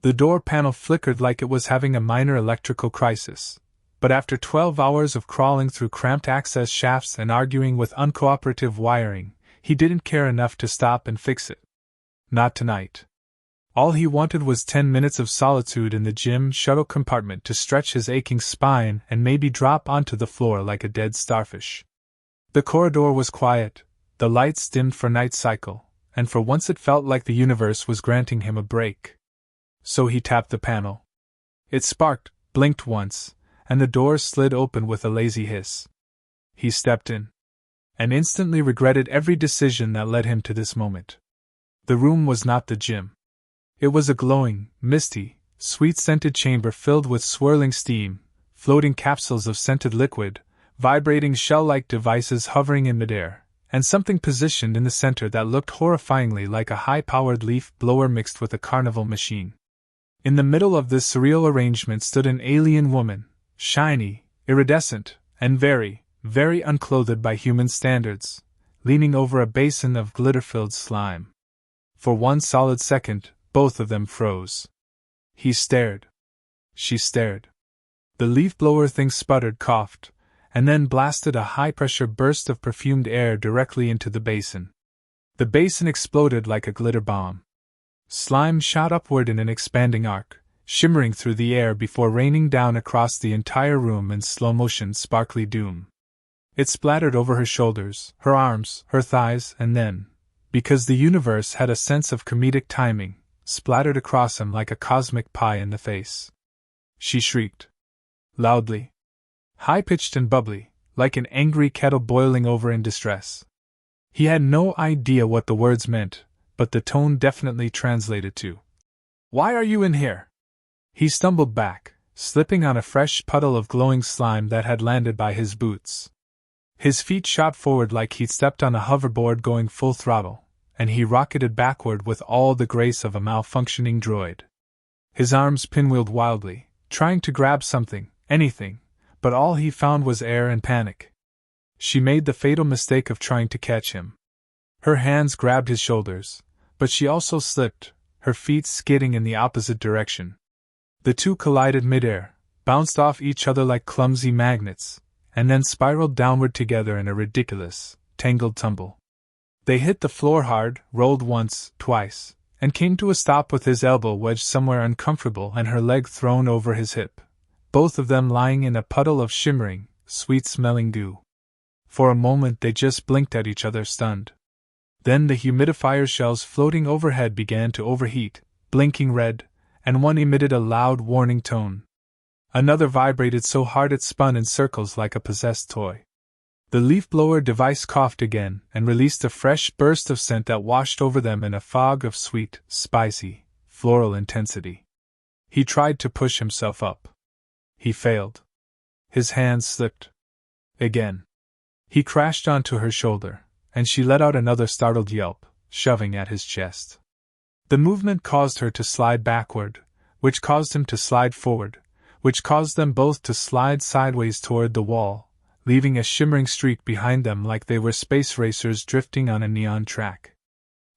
The door panel flickered like it was having a minor electrical crisis, but after 12 hours of crawling through cramped access shafts and arguing with uncooperative wiring, he didn't care enough to stop and fix it. Not tonight. All he wanted was 10 minutes of solitude in the gym shuttle compartment to stretch his aching spine and maybe drop onto the floor like a dead starfish. The corridor was quiet, the lights dimmed for night cycle, and for once it felt like the universe was granting him a break. So he tapped the panel. It sparked, blinked once, and the door slid open with a lazy hiss. He stepped in, and instantly regretted every decision that led him to this moment. The room was not the gym. It was a glowing, misty, sweet-scented chamber filled with swirling steam, floating capsules of scented liquid, vibrating shell-like devices hovering in midair, and something positioned in the center that looked horrifyingly like a high-powered leaf blower mixed with a carnival machine. In the middle of this surreal arrangement stood an alien woman, shiny, iridescent, and very, very unclothed by human standards, leaning over a basin of glitter-filled slime. For one solid second, both of them froze. He stared. She stared. The leaf-blower thing sputtered, coughed, and then blasted a high-pressure burst of perfumed air directly into the basin. The basin exploded like a glitter bomb. Slime shot upward in an expanding arc, shimmering through the air before raining down across the entire room in slow-motion sparkly doom. It splattered over her shoulders, her arms, her thighs, and then, because the universe had a sense of comedic timing, splattered across him like a cosmic pie in the face. She shrieked. Loudly. High-pitched and bubbly, like an angry kettle boiling over in distress. He had no idea what the words meant, but the tone definitely translated to, "Why are you in here?" He stumbled back, slipping on a fresh puddle of glowing slime that had landed by his boots. His feet shot forward like he'd stepped on a hoverboard going full throttle, and he rocketed backward with all the grace of a malfunctioning droid. His arms pinwheeled wildly, trying to grab something, anything, but all he found was air and panic. She made the fatal mistake of trying to catch him. Her hands grabbed his shoulders, but she also slipped, her feet skidding in the opposite direction. The two collided midair, bounced off each other like clumsy magnets, and then spiraled downward together in a ridiculous, tangled tumble. They hit the floor hard, rolled once, twice, and came to a stop with his elbow wedged somewhere uncomfortable and her leg thrown over his hip, both of them lying in a puddle of shimmering, sweet-smelling goo. For a moment they just blinked at each other, stunned. Then the humidifier shells floating overhead began to overheat, blinking red, and one emitted a loud warning tone. Another vibrated so hard it spun in circles like a possessed toy. The leaf-blower device coughed again and released a fresh burst of scent that washed over them in a fog of sweet, spicy, floral intensity. He tried to push himself up. He failed. His hands slipped. Again. He crashed onto her shoulder, and she let out another startled yelp, shoving at his chest. The movement caused her to slide backward, which caused him to slide forward, which caused them both to slide sideways toward the wall, leaving a shimmering streak behind them like they were space racers drifting on a neon track.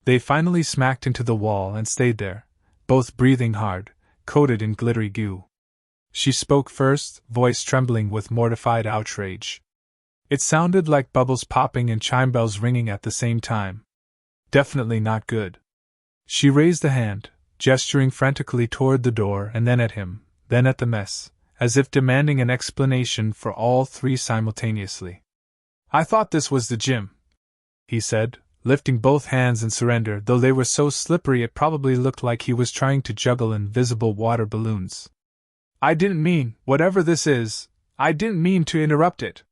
They finally smacked into the wall and stayed there, both breathing hard, coated in glittery goo. She spoke first, voice trembling with mortified outrage. It sounded like bubbles popping and chime bells ringing at the same time. Definitely not good. She raised a hand, gesturing frantically toward the door and then at him, then at the mess, as if demanding an explanation for all three simultaneously. "I thought this was the gym," he said, lifting both hands in surrender, though they were so slippery it probably looked like he was trying to juggle invisible water balloons. "I didn't mean, whatever this is, I didn't mean to interrupt it."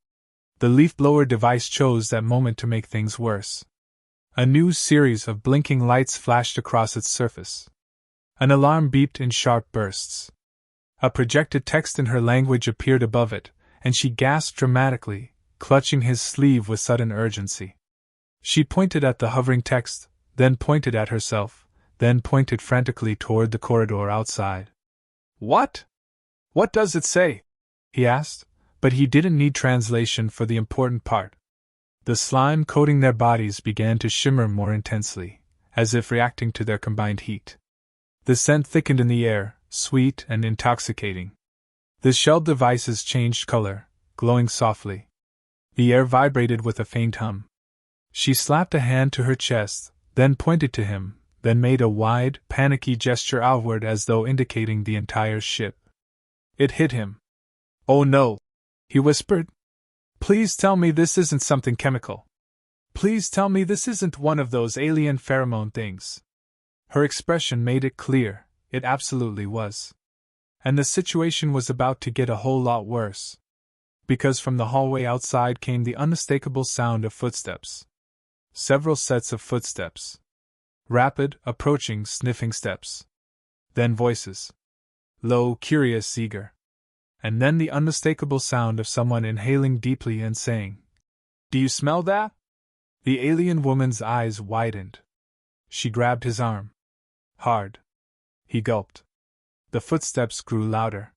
The leaf-blower device chose that moment to make things worse. A new series of blinking lights flashed across its surface. An alarm beeped in sharp bursts. A projected text in her language appeared above it, and she gasped dramatically, clutching his sleeve with sudden urgency. She pointed at the hovering text, then pointed at herself, then pointed frantically toward the corridor outside. "What? What does it say?" he asked, but he didn't need translation for the important part. The slime coating their bodies began to shimmer more intensely, as if reacting to their combined heat. The scent thickened in the air, sweet and intoxicating. The shelled devices changed color, glowing softly. The air vibrated with a faint hum. She slapped a hand to her chest, then pointed to him, then made a wide, panicky gesture outward as though indicating the entire ship. It hit him. "Oh no," he whispered. "Please tell me this isn't something chemical. Please tell me this isn't one of those alien pheromone things." Her expression made it clear, it absolutely was. And the situation was about to get a whole lot worse. Because from the hallway outside came the unmistakable sound of footsteps. Several sets of footsteps. Rapid, approaching, sniffing steps. Then voices. Low, curious, eager. And then the unmistakable sound of someone inhaling deeply and saying, "Do you smell that?" The alien woman's eyes widened. She grabbed his arm. Hard. He gulped. The footsteps grew louder.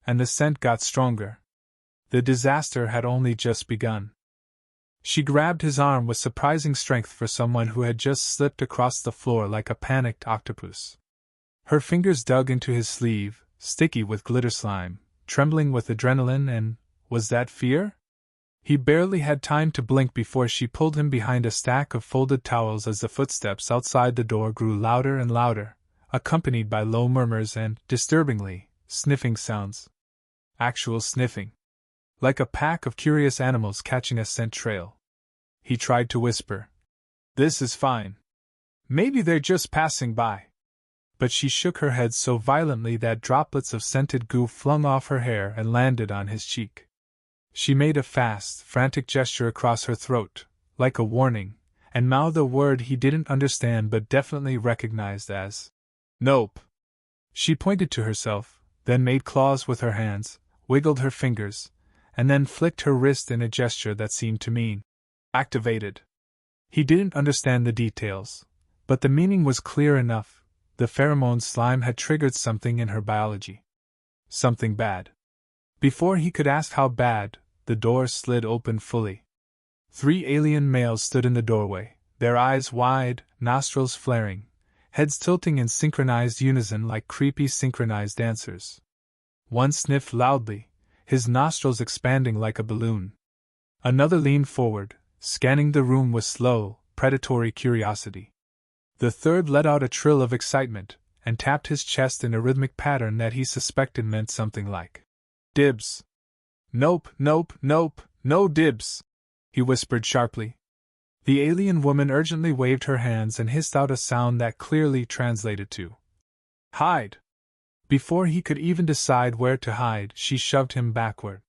And the scent got stronger. The disaster had only just begun. She grabbed his arm with surprising strength for someone who had just slipped across the floor like a panicked octopus. Her fingers dug into his sleeve, sticky with glitter slime, trembling with adrenaline, and was that fear? He barely had time to blink before she pulled him behind a stack of folded towels as the footsteps outside the door grew louder and louder, accompanied by low murmurs and, disturbingly, sniffing sounds. Actual sniffing. Like a pack of curious animals catching a scent trail. He tried to whisper, "This is fine. Maybe they're just passing by." But she shook her head so violently that droplets of scented goo flung off her hair and landed on his cheek. She made a fast, frantic gesture across her throat, like a warning, and mouthed a word he didn't understand but definitely recognized as "Nope." She pointed to herself, then made claws with her hands, wiggled her fingers, and then flicked her wrist in a gesture that seemed to mean, "Activated." He didn't understand the details, but the meaning was clear enough. The pheromone slime had triggered something in her biology. Something bad. Before he could ask how bad, the door slid open fully. 3 alien males stood in the doorway, their eyes wide, nostrils flaring, heads tilting in synchronized unison like creepy synchronized dancers. One sniffed loudly, his nostrils expanding like a balloon. Another leaned forward, scanning the room with slow, predatory curiosity. The third let out a trill of excitement, and tapped his chest in a rhythmic pattern that he suspected meant something like, "Dibs." "Nope, nope, nope, no dibs," he whispered sharply. The alien woman urgently waved her hands and hissed out a sound that clearly translated to, "Hide." Before he could even decide where to hide, she shoved him backward.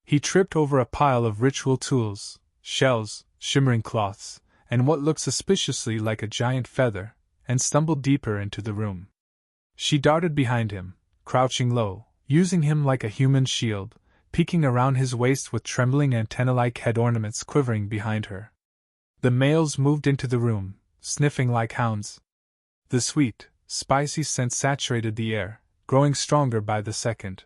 He tripped over a pile of ritual tools, shells, shimmering cloths, and what looked suspiciously like a giant feather, and stumbled deeper into the room. She darted behind him, crouching low, using him like a human shield, peeking around his waist with trembling antenna-like head ornaments quivering behind her. The males moved into the room, sniffing like hounds. The sweet, spicy scent saturated the air, growing stronger by the second.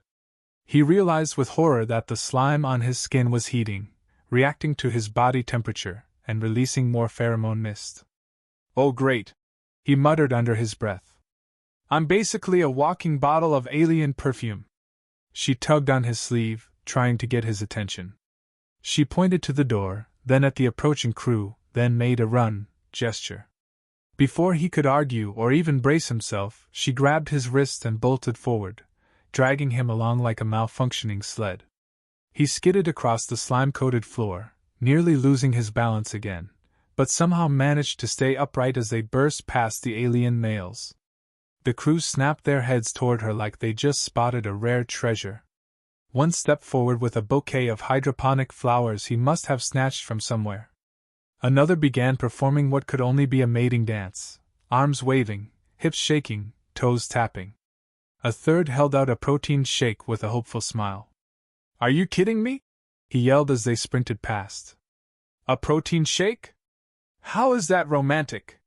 He realized with horror that the slime on his skin was heating, reacting to his body temperature, and releasing more pheromone mist. "Oh great," he muttered under his breath. "I'm basically a walking bottle of alien perfume." She tugged on his sleeve, trying to get his attention. She pointed to the door, then at the approaching crew, then made a run gesture. Before he could argue or even brace himself, she grabbed his wrist and bolted forward, dragging him along like a malfunctioning sled. He skidded across the slime-coated floor, nearly losing his balance again, but somehow managed to stay upright as they burst past the alien males. The crew snapped their heads toward her like they just spotted a rare treasure. One stepped forward with a bouquet of hydroponic flowers he must have snatched from somewhere. Another began performing what could only be a mating dance, arms waving, hips shaking, toes tapping. A third held out a protein shake with a hopeful smile. "Are you kidding me?" he yelled as they sprinted past. "A protein shake? How is that romantic?"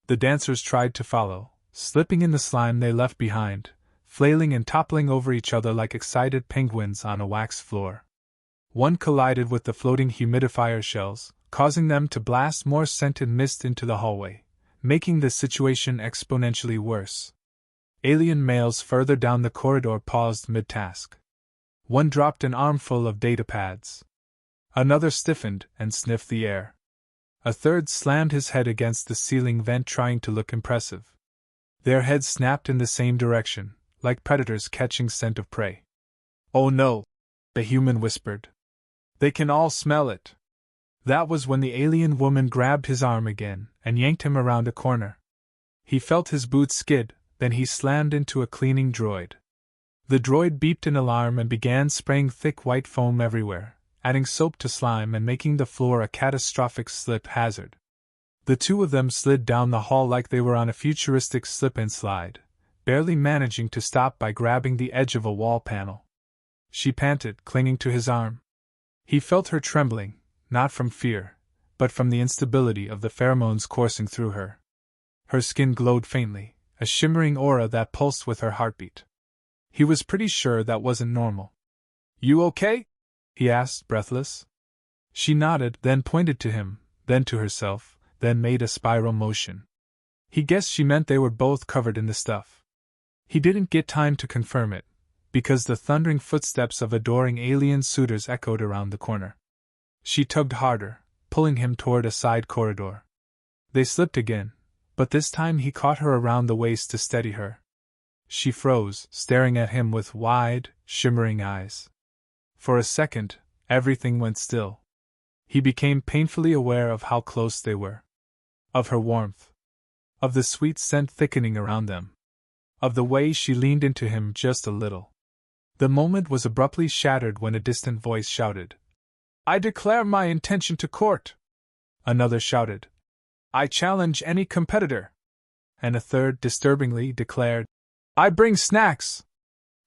The dancers tried to follow, slipping in the slime they left behind, flailing and toppling over each other like excited penguins on a waxed floor. One collided with the floating humidifier shells, causing them to blast more scented mist into the hallway, making the situation exponentially worse. Alien males further down the corridor paused mid-task. One dropped an armful of data pads. Another stiffened and sniffed the air. A third slammed his head against the ceiling vent trying to look impressive. Their heads snapped in the same direction, like predators catching scent of prey. "Oh no," the human whispered. "They can all smell it." That was when the alien woman grabbed his arm again and yanked him around a corner. He felt his boots skid, then he slammed into a cleaning droid. The droid beeped an alarm and began spraying thick white foam everywhere, adding soap to slime and making the floor a catastrophic slip hazard. The two of them slid down the hall like they were on a futuristic slip-and-slide, barely managing to stop by grabbing the edge of a wall panel. She panted, clinging to his arm. He felt her trembling, not from fear, but from the instability of the pheromones coursing through her. Her skin glowed faintly, a shimmering aura that pulsed with her heartbeat. He was pretty sure that wasn't normal. "You okay?" he asked, breathless. She nodded, then pointed to him, then to herself, then made a spiral motion. He guessed she meant they were both covered in the stuff. He didn't get time to confirm it, because the thundering footsteps of adoring alien suitors echoed around the corner. She tugged harder, pulling him toward a side corridor. They slipped again, but this time he caught her around the waist to steady her. She froze, staring at him with wide, shimmering eyes. For a second, everything went still. He became painfully aware of how close they were. Of her warmth. Of the sweet scent thickening around them. Of the way she leaned into him just a little. The moment was abruptly shattered when a distant voice shouted, "I declare my intention to court!" Another shouted, "I challenge any competitor!" And a third, disturbingly, declared, "I bring snacks!"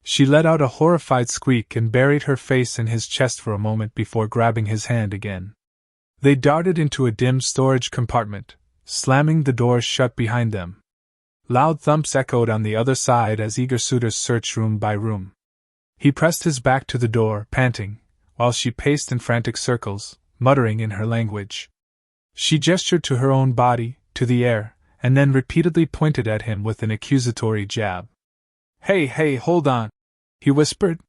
She let out a horrified squeak and buried her face in his chest for a moment before grabbing his hand again. They darted into a dim storage compartment, slamming the doors shut behind them. Loud thumps echoed on the other side as eager suitors searched room by room. He pressed his back to the door, panting, while she paced in frantic circles, muttering in her language. She gestured to her own body, to the air, and then repeatedly pointed at him with an accusatory jab. Hey, hold on," he whispered.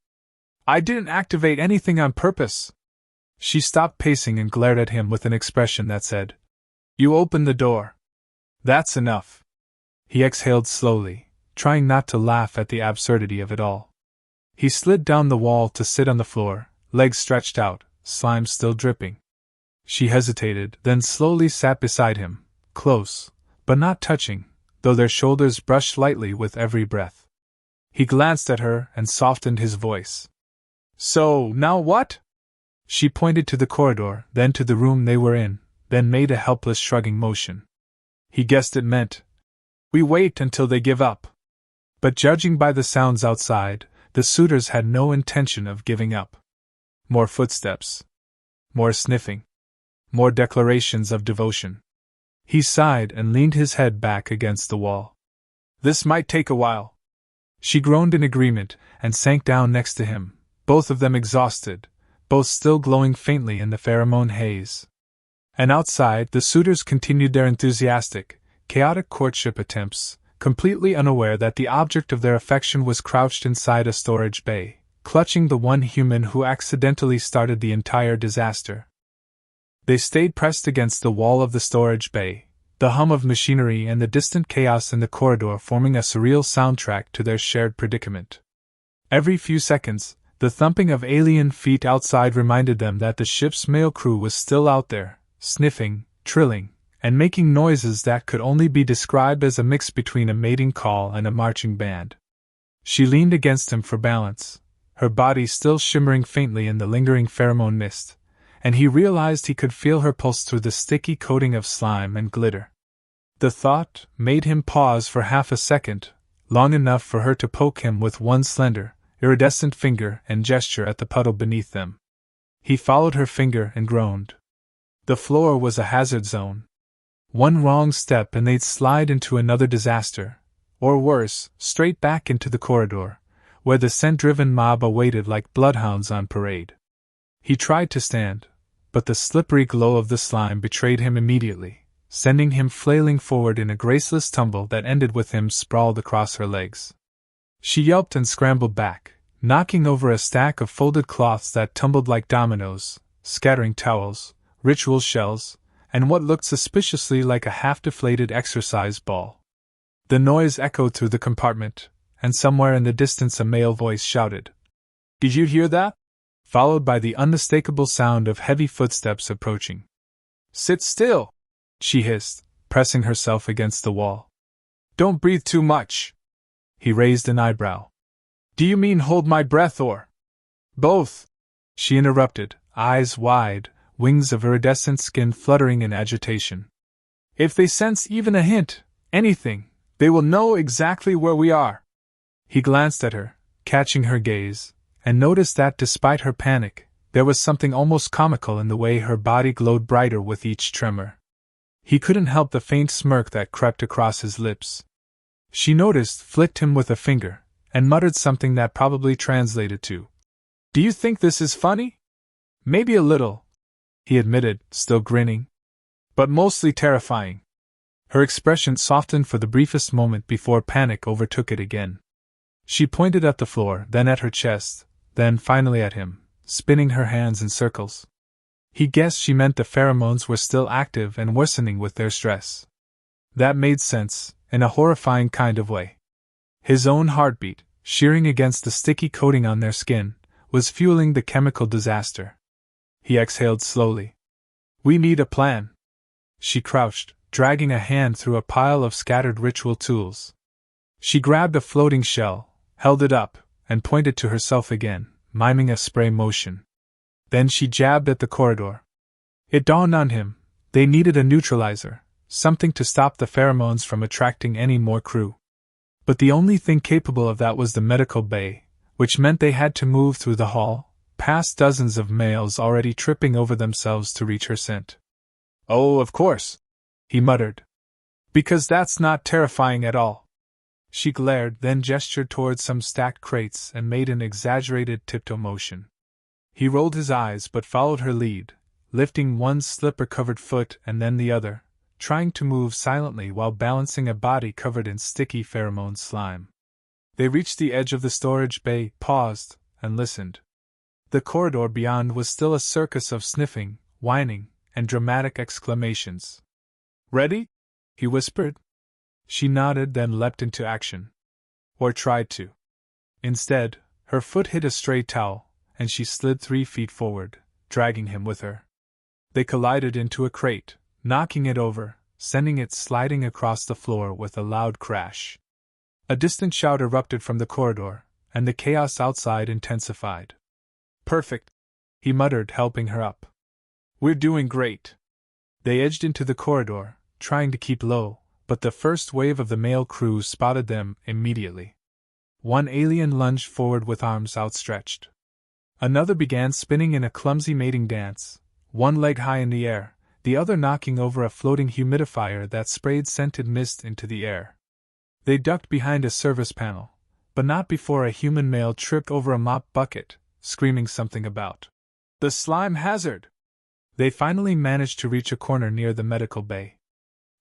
"I didn't activate anything on purpose." She stopped pacing and glared at him with an expression that said, "You opened the door. That's enough." He exhaled slowly, trying not to laugh at the absurdity of it all. He slid down the wall to sit on the floor, legs stretched out, slime still dripping. She hesitated, then slowly sat beside him, close, but not touching, though their shoulders brushed lightly with every breath. He glanced at her and softened his voice. "So, now what?" She pointed to the corridor, then to the room they were in, then made a helpless shrugging motion. He guessed it meant, "We wait until they give up." But judging by the sounds outside, the suitors had no intention of giving up. More footsteps. More sniffing. More declarations of devotion. He sighed and leaned his head back against the wall. "This might take a while." She groaned in agreement and sank down next to him, both of them exhausted, both still glowing faintly in the pheromone haze. And outside, the suitors continued their enthusiastic, chaotic courtship attempts, completely unaware that the object of their affection was crouched inside a storage bay, clutching the one human who accidentally started the entire disaster. They stayed pressed against the wall of the storage bay, the hum of machinery and the distant chaos in the corridor forming a surreal soundtrack to their shared predicament. Every few seconds, the thumping of alien feet outside reminded them that the ship's male crew was still out there, sniffing, trilling, and making noises that could only be described as a mix between a mating call and a marching band. She leaned against him for balance, her body still shimmering faintly in the lingering pheromone mist, and he realized he could feel her pulse through the sticky coating of slime and glitter. The thought made him pause for half a second, long enough for her to poke him with one slender, iridescent finger and gesture at the puddle beneath them. He followed her finger and groaned. The floor was a hazard zone. One wrong step and they'd slide into another disaster, or worse, straight back into the corridor, where the scent-driven mob awaited like bloodhounds on parade. He tried to stand, but the slippery glow of the slime betrayed him immediately, sending him flailing forward in a graceless tumble that ended with him sprawled across her legs. She yelped and scrambled back, knocking over a stack of folded cloths that tumbled like dominoes, scattering towels, ritual shells, and what looked suspiciously like a half-deflated exercise ball. The noise echoed through the compartment, and somewhere in the distance a male voice shouted, "Did you hear that?" followed by the unmistakable sound of heavy footsteps approaching. "Sit still!" she hissed, pressing herself against the wall. "Don't breathe too much." He raised an eyebrow. "Do you mean hold my breath or both?" she interrupted, eyes wide, wings of iridescent skin fluttering in agitation. "If they sense even a hint, anything, they will know exactly where we are." He glanced at her, catching her gaze, and noticed that despite her panic, there was something almost comical in the way her body glowed brighter with each tremor. He couldn't help the faint smirk that crept across his lips. She noticed, flicked him with a finger, and muttered something that probably translated to, "Do you think this is funny?" "Maybe a little," he admitted, still grinning. "But mostly terrifying." Her expression softened for the briefest moment before panic overtook it again. She pointed at the floor, then at her chest, then finally at him, spinning her hands in circles. He guessed she meant the pheromones were still active and worsening with their stress. That made sense, in a horrifying kind of way. His own heartbeat, shearing against the sticky coating on their skin, was fueling the chemical disaster. He exhaled slowly. "We need a plan." She crouched, dragging a hand through a pile of scattered ritual tools. She grabbed a floating shell, held it up, and pointed to herself again, miming a spray motion. Then she jabbed at the corridor. It dawned on him, they needed a neutralizer, something to stop the pheromones from attracting any more crew. But the only thing capable of that was the medical bay, which meant they had to move through the hall, past dozens of males already tripping over themselves to reach her scent. "Oh, of course," he muttered. "Because that's not terrifying at all." She glared, then gestured towards some stacked crates and made an exaggerated tiptoe motion. He rolled his eyes but followed her lead, lifting one slipper-covered foot and then the other, trying to move silently while balancing a body covered in sticky pheromone slime. They reached the edge of the storage bay, paused, and listened. The corridor beyond was still a circus of sniffing, whining, and dramatic exclamations. "Ready?" he whispered. She nodded, then leapt into action. Or tried to. Instead, her foot hit a stray towel, and she slid 3 feet forward, dragging him with her. They collided into a crate, knocking it over, sending it sliding across the floor with a loud crash. A distant shout erupted from the corridor, and the chaos outside intensified. "Perfect," he muttered, helping her up. "We're doing great." They edged into the corridor, trying to keep low, but the first wave of the male crew spotted them immediately. One alien lunged forward with arms outstretched. Another began spinning in a clumsy mating dance, one leg high in the air, the other knocking over a floating humidifier that sprayed scented mist into the air. They ducked behind a service panel, but not before a human male tripped over a mop bucket, screaming something about the slime hazard. They finally managed to reach a corner near the medical bay.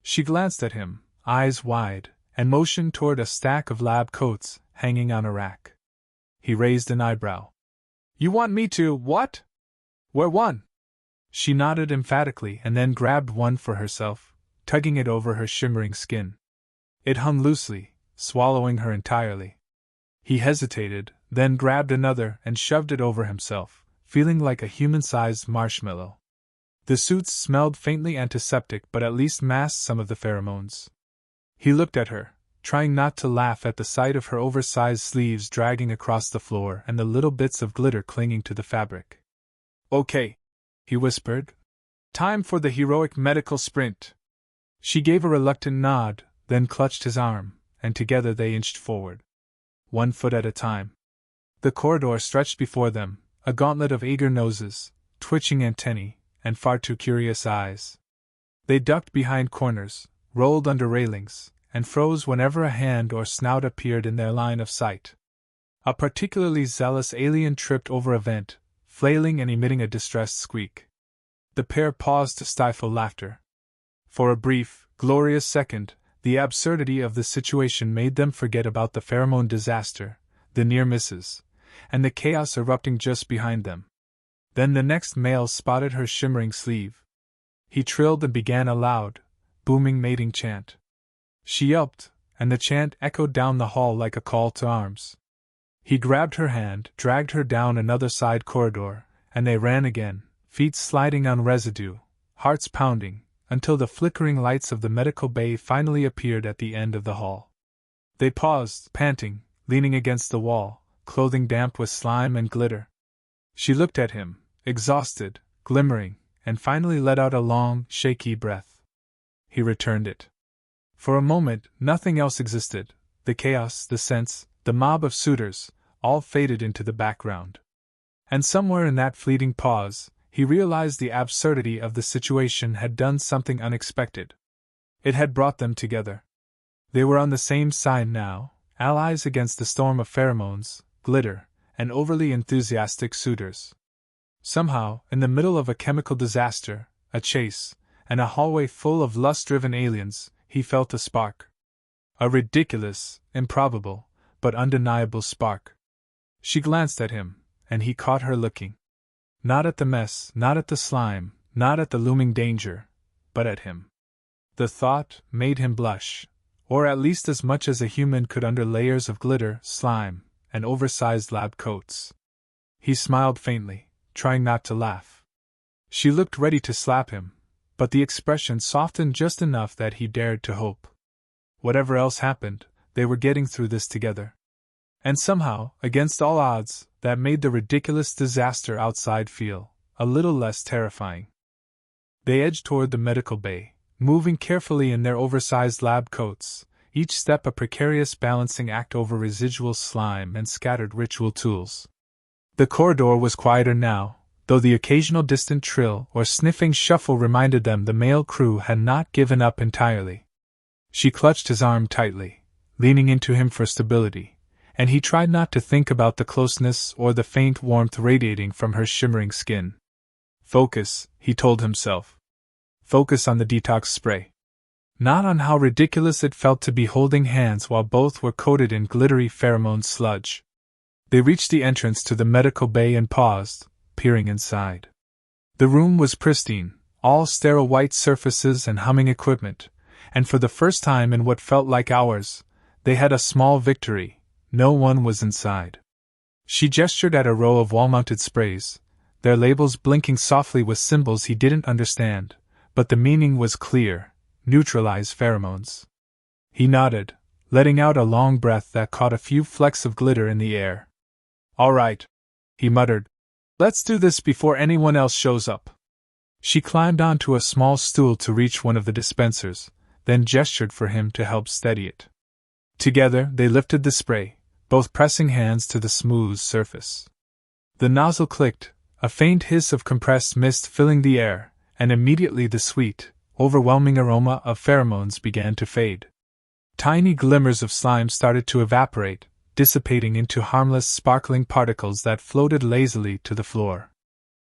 She glanced at him, eyes wide, and motioned toward a stack of lab coats hanging on a rack. He raised an eyebrow. "You want me to, what? Wear one?" She nodded emphatically and then grabbed one for herself, tugging it over her shimmering skin. It hung loosely, swallowing her entirely. He hesitated, then grabbed another and shoved it over himself, feeling like a human-sized marshmallow. The suits smelled faintly antiseptic but at least masked some of the pheromones. He looked at her, trying not to laugh at the sight of her oversized sleeves dragging across the floor and the little bits of glitter clinging to the fabric. "Okay," he whispered. "Time for the heroic medical sprint." She gave a reluctant nod, then clutched his arm, and together they inched forward. 1 foot at a time. The corridor stretched before them, a gauntlet of eager noses, twitching antennae, and far too curious eyes. They ducked behind corners, rolled under railings, and froze whenever a hand or snout appeared in their line of sight. A particularly zealous alien tripped over a vent, flailing and emitting a distressed squeak. The pair paused to stifle laughter. For a brief, glorious second, the absurdity of the situation made them forget about the pheromone disaster, the near misses, and the chaos erupting just behind them. Then the next male spotted her shimmering sleeve. He trilled and began a loud, booming mating chant. She yelped, and the chant echoed down the hall like a call to arms. He grabbed her hand, dragged her down another side corridor, and they ran again, feet sliding on residue, hearts pounding, until the flickering lights of the medical bay finally appeared at the end of the hall. They paused, panting, leaning against the wall, clothing damp with slime and glitter. She looked at him, exhausted, glimmering, and finally let out a long, shaky breath. He returned it. For a moment, nothing else existed. The chaos, the scents, the mob of suitors, all faded into the background. And somewhere in that fleeting pause, he realized the absurdity of the situation had done something unexpected. It had brought them together. They were on the same side now, allies against the storm of pheromones, glitter, and overly enthusiastic suitors. Somehow, in the middle of a chemical disaster, a chase, and a hallway full of lust-driven aliens, he felt a spark. A ridiculous, improbable, but undeniable spark. She glanced at him, and he caught her looking. Not at the mess, not at the slime, not at the looming danger, but at him. The thought made him blush, or at least as much as a human could under layers of glitter, slime, and oversized lab coats. He smiled faintly, trying not to laugh. She looked ready to slap him, but the expression softened just enough that he dared to hope. Whatever else happened, they were getting through this together. And somehow, against all odds, that made the ridiculous disaster outside feel a little less terrifying. They edged toward the medical bay, moving carefully in their oversized lab coats, each step a precarious balancing act over residual slime and scattered ritual tools. The corridor was quieter now, though the occasional distant trill or sniffing shuffle reminded them the male crew had not given up entirely. She clutched his arm tightly, leaning into him for stability, and he tried not to think about the closeness or the faint warmth radiating from her shimmering skin. Focus, he told himself. Focus on the detox spray. Not on how ridiculous it felt to be holding hands while both were coated in glittery pheromone sludge. They reached the entrance to the medical bay and paused, peering inside. The room was pristine, all sterile white surfaces and humming equipment, and for the first time in what felt like hours, they had a small victory. No one was inside. She gestured at a row of wall-mounted sprays, their labels blinking softly with symbols he didn't understand, but the meaning was clear: neutralize pheromones. He nodded, letting out a long breath that caught a few flecks of glitter in the air. All right, he muttered. Let's do this before anyone else shows up. She climbed onto a small stool to reach one of the dispensers, then gestured for him to help steady it. Together they lifted the spray, both pressing hands to the smooth surface. The nozzle clicked, a faint hiss of compressed mist filling the air, and immediately the sweet, overwhelming aroma of pheromones began to fade. Tiny glimmers of slime started to evaporate, dissipating into harmless, sparkling particles that floated lazily to the floor.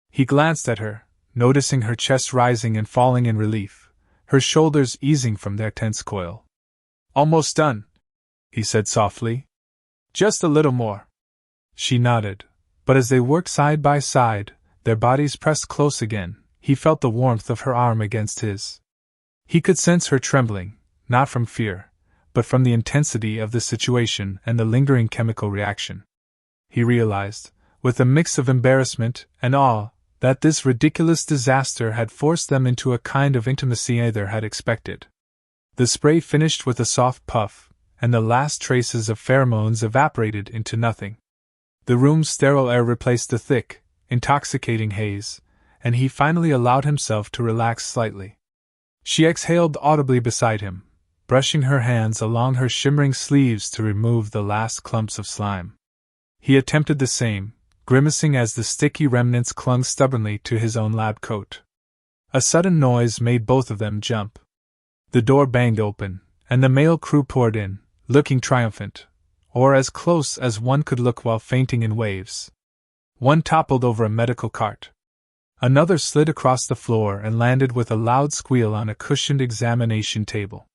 He glanced at her, noticing her chest rising and falling in relief, her shoulders easing from their tense coil. Almost done, he said softly. Just a little more. She nodded, but as they worked side by side, their bodies pressed close again, he felt the warmth of her arm against his. He could sense her trembling, not from fear, but from the intensity of the situation and the lingering chemical reaction. He realized, with a mix of embarrassment and awe, that this ridiculous disaster had forced them into a kind of intimacy neither had expected. The spray finished with a soft puff, and the last traces of pheromones evaporated into nothing. The room's sterile air replaced the thick, intoxicating haze, and he finally allowed himself to relax slightly. She exhaled audibly beside him, brushing her hands along her shimmering sleeves to remove the last clumps of slime. He attempted the same, grimacing as the sticky remnants clung stubbornly to his own lab coat. A sudden noise made both of them jump. The door banged open, and the male crew poured in, looking triumphant, or as close as one could look while fainting in waves. One toppled over a medical cart. Another slid across the floor and landed with a loud squeal on a cushioned examination table.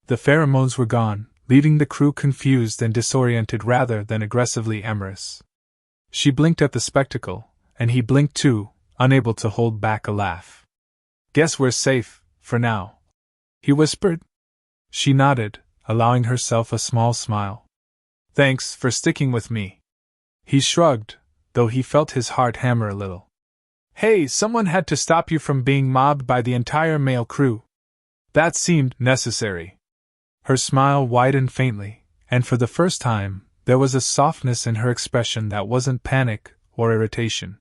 The pheromones were gone, leaving the crew confused and disoriented rather than aggressively amorous. She blinked at the spectacle, and he blinked too, unable to hold back a laugh. "Guess we're safe, for now," he whispered. She nodded, allowing herself a small smile. "Thanks for sticking with me." He shrugged, though he felt his heart hammer a little. "Hey, someone had to stop you from being mobbed by the entire male crew. That seemed necessary." Her smile widened faintly, and for the first time, there was a softness in her expression that wasn't panic or irritation.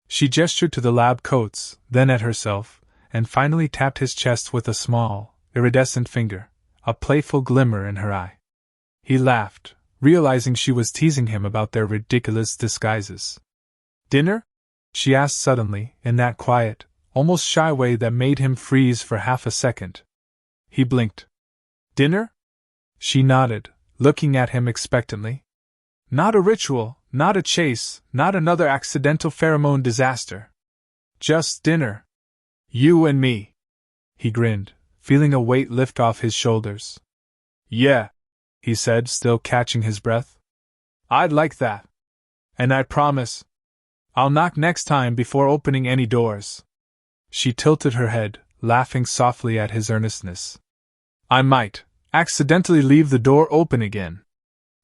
She gestured to the lab coats, then at herself, and finally tapped his chest with a small, iridescent finger, a playful glimmer in her eye. He laughed, realizing she was teasing him about their ridiculous disguises. "Dinner?" she asked suddenly, in that quiet, almost shy way that made him freeze for half a second. He blinked. "Dinner?" She nodded, looking at him expectantly. "Not a ritual, not a chase, not another accidental pheromone disaster. Just dinner. You and me." He grinned, feeling a weight lift off his shoulders. "Yeah," he said, still catching his breath. "I'd like that. And I promise I'll knock next time before opening any doors." She tilted her head, laughing softly at his earnestness. "I might accidentally leave the door open again."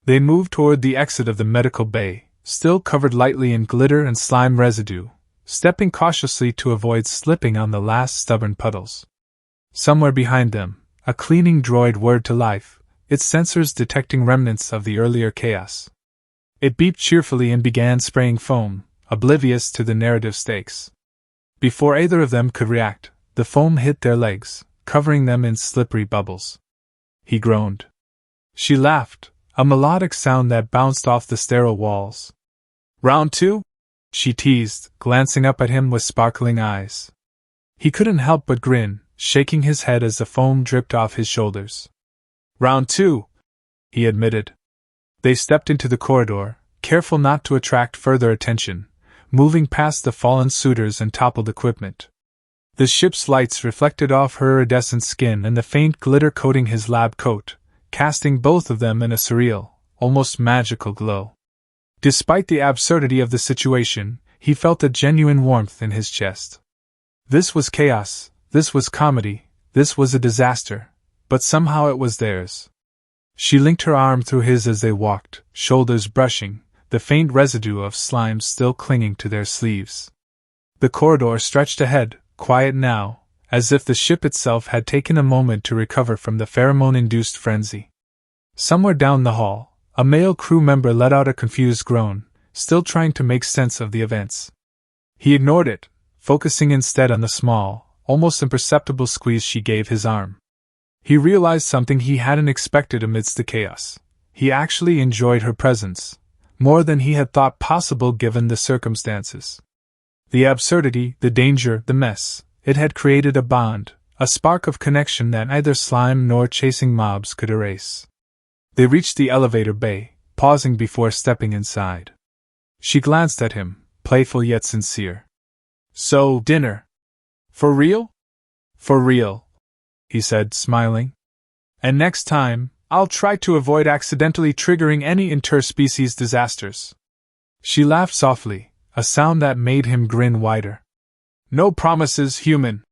They moved toward the exit of the medical bay, still covered lightly in glitter and slime residue, stepping cautiously to avoid slipping on the last stubborn puddles. Somewhere behind them, a cleaning droid whirred to life, its sensors detecting remnants of the earlier chaos. It beeped cheerfully and began spraying foam, oblivious to the narrative stakes. Before either of them could react, the foam hit their legs, covering them in slippery bubbles. He groaned. She laughed, a melodic sound that bounced off the sterile walls. "Round two?" she teased, glancing up at him with sparkling eyes. He couldn't help but grin, shaking his head as the foam dripped off his shoulders. "Round two," he admitted. They stepped into the corridor, careful not to attract further attention, moving past the fallen suitors and toppled equipment. The ship's lights reflected off her iridescent skin and the faint glitter coating his lab coat, casting both of them in a surreal, almost magical glow. Despite the absurdity of the situation, he felt a genuine warmth in his chest. This was chaos, this was comedy, this was a disaster, but somehow it was theirs. She linked her arm through his as they walked, shoulders brushing, the faint residue of slime still clinging to their sleeves. The corridor stretched ahead, quiet now, as if the ship itself had taken a moment to recover from the pheromone-induced frenzy. Somewhere down the hall, a male crew member let out a confused groan, still trying to make sense of the events. He ignored it, focusing instead on the small, almost imperceptible squeeze she gave his arm. He realized something he hadn't expected amidst the chaos. He actually enjoyed her presence, more than he had thought possible given the circumstances. The absurdity, the danger, the mess, it had created a bond, a spark of connection that neither slime nor chasing mobs could erase. They reached the elevator bay, pausing before stepping inside. She glanced at him, playful yet sincere. "So, dinner? For real?" "For real," he said, smiling. "And next time, I'll try to avoid accidentally triggering any interspecies disasters." She laughed softly, a sound that made him grin wider. "No promises, human,"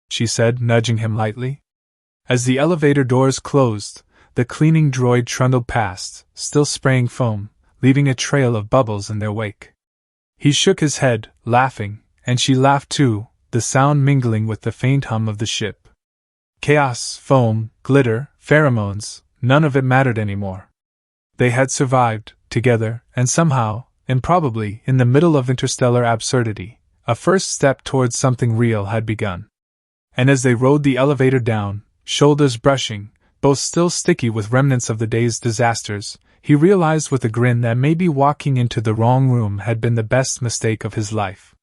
she said, nudging him lightly. As the elevator doors closed, the cleaning droid trundled past, still spraying foam, leaving a trail of bubbles in their wake. He shook his head, laughing, and she laughed too, the sound mingling with the faint hum of the ship. Chaos, foam, glitter, pheromones, none of it mattered anymore. They had survived, together, and somehow, improbably, in the middle of interstellar absurdity, a first step towards something real had begun. And as they rode the elevator down, shoulders brushing, both still sticky with remnants of the day's disasters, he realized with a grin that maybe walking into the wrong room had been the best mistake of his life.